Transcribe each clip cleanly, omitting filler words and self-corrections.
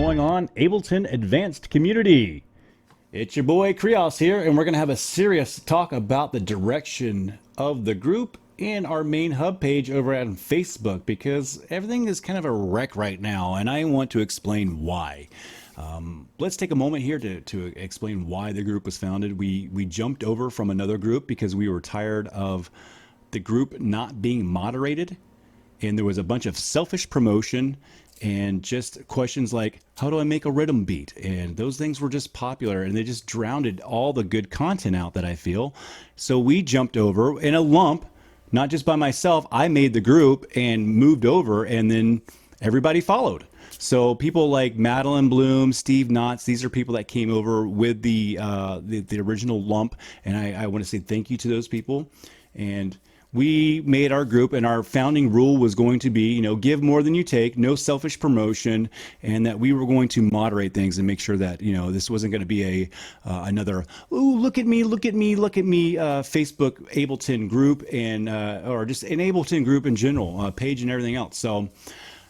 going on, Ableton Advanced Community? It's your boy Krios here, and we're going to have a serious talk about the direction of the group and our main hub page over on Facebook, because everything is kind of a wreck right now, and I want to explain why. Let's take a moment here to explain why the group was founded. We jumped over from another group because we were tired of the group not being moderated, and there was a bunch of selfish promotion and just questions like, how do I make a rhythm beat? And those things were just popular, and they just drowned all the good content out that I feel. So we jumped over in a lump, not just by myself. I made the group and moved over, and then everybody followed. So people like Madeline Bloom, Steve Knotts, these are people that came over with the original lump, and I want to say thank you to those people. And we made our group, and our founding rule was going to be, give more than you take, no selfish promotion, and that we were going to moderate things and make sure that, this wasn't going to be another, ooh, look at me, Facebook Ableton group, and or just an Ableton group in general, page and everything else. So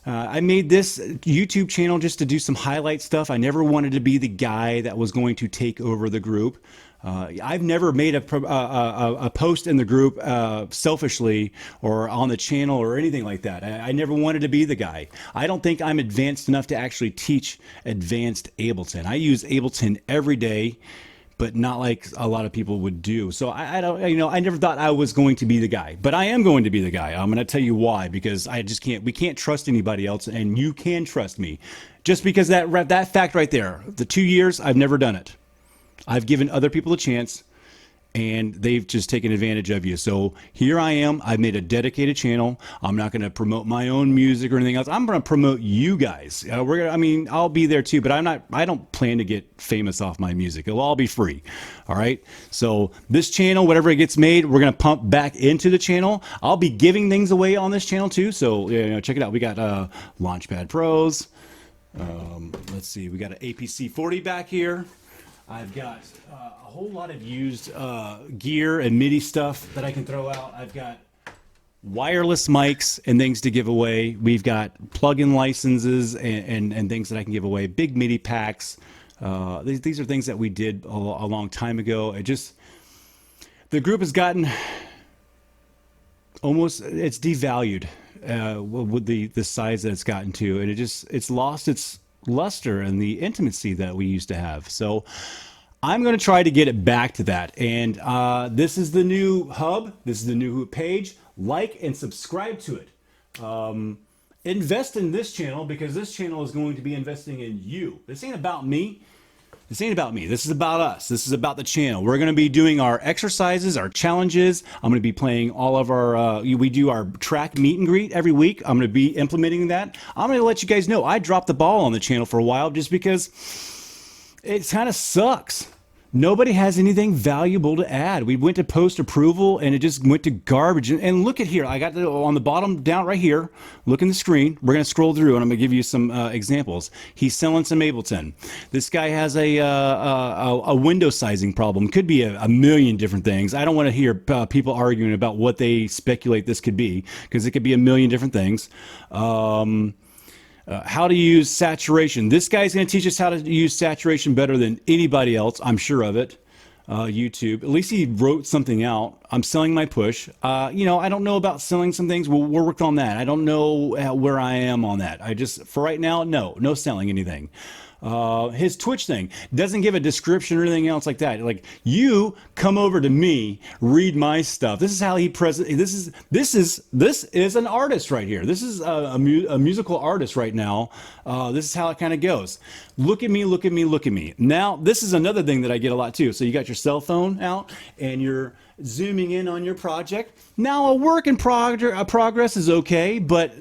I made this YouTube channel just to do some highlight stuff. I never wanted to be the guy that was going to take over the group. I've never made a post in the group selfishly or on the channel or anything like that. I never wanted to be the guy. I don't think I'm advanced enough to actually teach advanced Ableton. I use Ableton every day, but not like a lot of people would do. So I don't, I never thought I was going to be the guy, but I am going to be the guy. I'm going to tell you why, because I just can't, we can't trust anybody else, and you can trust me. Just because that fact right there, the 2 years, I've never done it. I've given other people a chance, and they've just taken advantage of you. So here I am. I've made a dedicated channel. I'm not going to promote my own music or anything else. I'm going to promote you guys. I'll be there too, but I don't plan to get famous off my music. It'll all be free. All right. So this channel, whatever it gets made, we're going to pump back into the channel. I'll be giving things away on this channel too. So check it out. We got Launchpad Pros. Let's see. We got an APC 40 back here. I've got a whole lot of used gear and MIDI stuff that I can throw out. I've got wireless mics and things to give away. We've got plug-in licenses and things that I can give away. Big MIDI packs. These are things that we did a long time ago. The group has gotten it's devalued with the size that it's gotten to, and it's lost its luster and the intimacy that we used to have. So I'm going to try to get it back to that. And this is the new hub. This is the new page. Like and subscribe to it. Invest in this channel, because this channel is going to be investing in you. This ain't about me. This ain't about me. This is about us. This is about the channel. We're going to be doing our exercises, our challenges. I'm going to be playing all of our, we do our track meet and greet every week. I'm going to be implementing that. I'm going to let you guys know I dropped the ball on the channel for a while just because it kind of sucks. Nobody has anything valuable to add. We went to post approval and it just went to garbage. And look at here. I got on the bottom down right here. Look in the screen. We're going to scroll through and I'm going to give you some examples. He's selling some Ableton. This guy has a window sizing problem. Could be a million different things. I don't want to hear people arguing about what they speculate this could be, because it could be a million different things. How to use saturation. This guy's going to teach us how to use saturation better than anybody else. I'm sure of it. YouTube. At least he wrote something out. I'm selling my push. I don't know about selling some things. We'll work on that. I don't know where I am on that. For right now, no selling anything. His Twitch thing doesn't give a description or anything else like that. Like, you come over to me, read my stuff. This is how he this is an artist right here. This is a musical artist right now. This is how it kind of goes. Look at me, look at me, look at me. Now, this is another thing that I get a lot too. So you got your cell phone out and you're zooming in on your project. Now, a work in progress is okay, but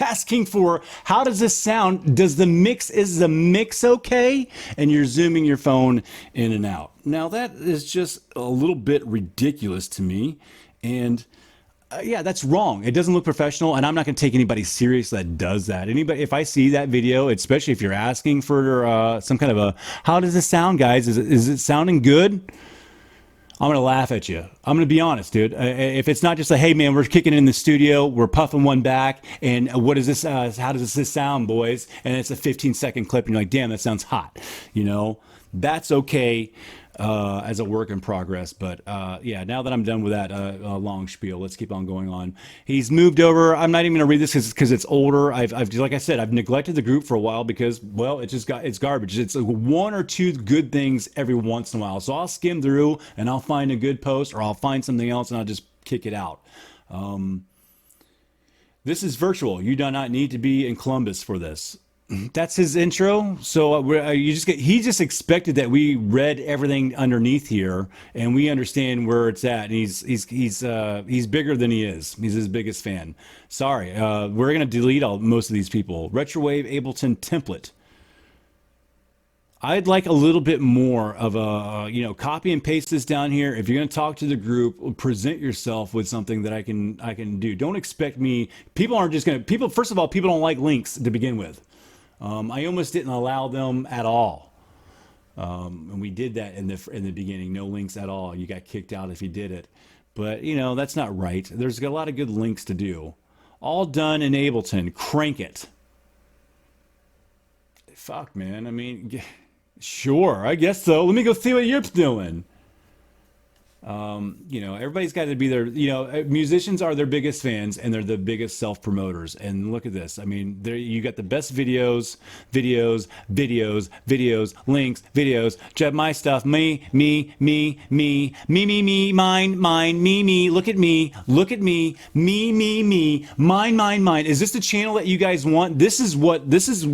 asking for how does this sound? Is the mix okay? And you're zooming your phone in and out. Now that is just a little bit ridiculous to me, and yeah, that's wrong. It doesn't look professional, and I'm not going to take anybody serious that does that. Anybody, if I see that video, especially if you're asking for some kind of how does this sound, guys? Is it sounding good? I'm gonna laugh at you. I'm gonna be honest, dude. If it's not just a, hey man, we're kicking it in the studio, we're puffing one back, and what is this? How does this sound, boys? And it's a 15-second clip, and you're like, damn, that sounds hot. You know, that's okay as a work in progress. But yeah, now that I'm done with that long spiel, let's keep on going on. He's moved over. I'm not even going to read this because it's older. I've like I said, I've neglected the group for a while because, well, it's garbage. It's like one or two good things every once in a while. So I'll skim through and I'll find a good post, or I'll find something else and I'll just kick it out. This is virtual. You do not need to be in Columbus for this. That's his intro. So he just expected that we read everything underneath here and we understand where it's at. And he's bigger than he is. He's his biggest fan. Sorry, we're gonna delete most of these people. Retrowave Ableton template. I'd like a little bit more of a, copy and paste this down here. If you're going to talk to the group, present yourself with something that I can do. Don't expect me. People aren't just going to. People, first of all, people don't like links to begin with. I almost didn't allow them at all, and we did that in the beginning. No links at all. You got kicked out if you did it, but that's not right. There's a lot of good links to do. All done in Ableton. Crank it. Fuck, man. I mean, sure, I guess so. Let me go see what Yurp's doing. Everybody's got to be there. Musicians are their biggest fans and they're the biggest self-promoters. And look at this. I mean, there you got the best videos, links, videos. Check my stuff. Me, mine, me. Look at me, me, mine. Is this the channel that you guys want? This is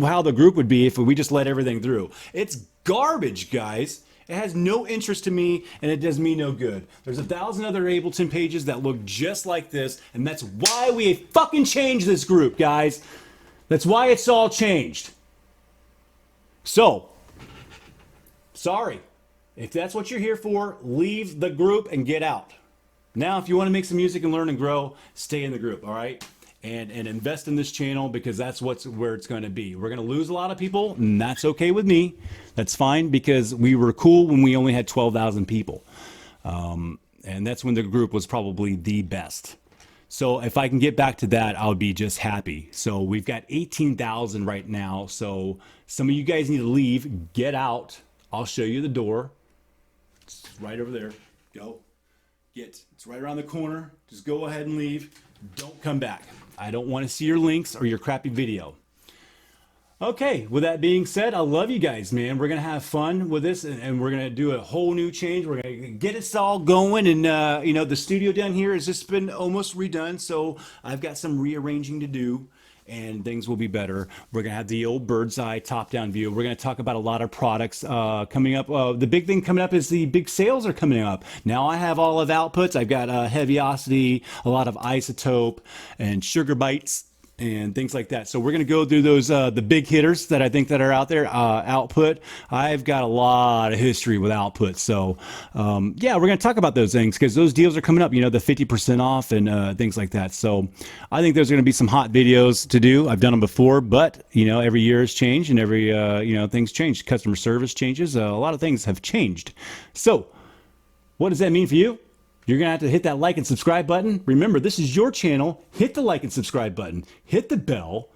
how the group would be if we just let everything through. It's garbage, guys. It has no interest to me, and it does me no good. There's 1,000 other Ableton pages that look just like this, and that's why we fucking changed this group, guys. That's why it's all changed. So, sorry. If that's what you're here for, leave the group and get out. Now, if you want to make some music and learn and grow, stay in the group, all right? And invest in this channel because that's where it's going to be. We're going to lose a lot of people, and that's okay with me. That's fine because we were cool when we only had 12,000 people. And that's when the group was probably the best. So if I can get back to that, I'll be just happy. So we've got 18,000 right now. So some of you guys need to leave, get out. I'll show you the door. It's right over there. Go. It's right around the corner. Just go ahead and leave. Don't come back. I don't want to see your links or your crappy video. Okay, with that being said, I love you guys, man. We're going to have fun with this, and we're going to do a whole new change. We're going to get us all going, and, the studio down here has just been almost redone, so I've got some rearranging to do, and things will be better. We're going to have the old bird's eye top-down view. We're going to talk about a lot of products coming up. The big thing coming up is the big sales are coming up. Now I have all of outputs. I've got Heaviosity, a lot of Isotope, and Sugar Bites, and things like that. So we're going to go through those the big hitters that I think that are out there. Output. I've got a lot of history with output. So yeah, we're going to talk about those things because those deals are coming up. The 50% off and things like that. So I think there's going to be some hot videos to do. I've done them before, but every year has changed and every things change. Customer service changes. A lot of things have changed. So what does that mean for you? You're going to have to hit that like and subscribe button. Remember, this is your channel. Hit the like and subscribe button. Hit the bell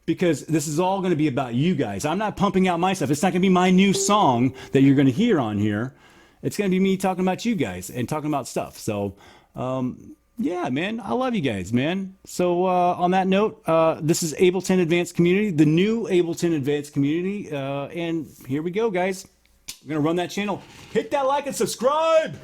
because this is all going to be about you guys. I'm not pumping out my stuff. It's not going to be my new song that you're going to hear on here. It's going to be me talking about you guys and talking about stuff. So, yeah, man, I love you guys, man. So on that note, this is Ableton Advanced Community, the new Ableton Advanced Community. And here we go, guys. We're going to run that channel. Hit that like and subscribe.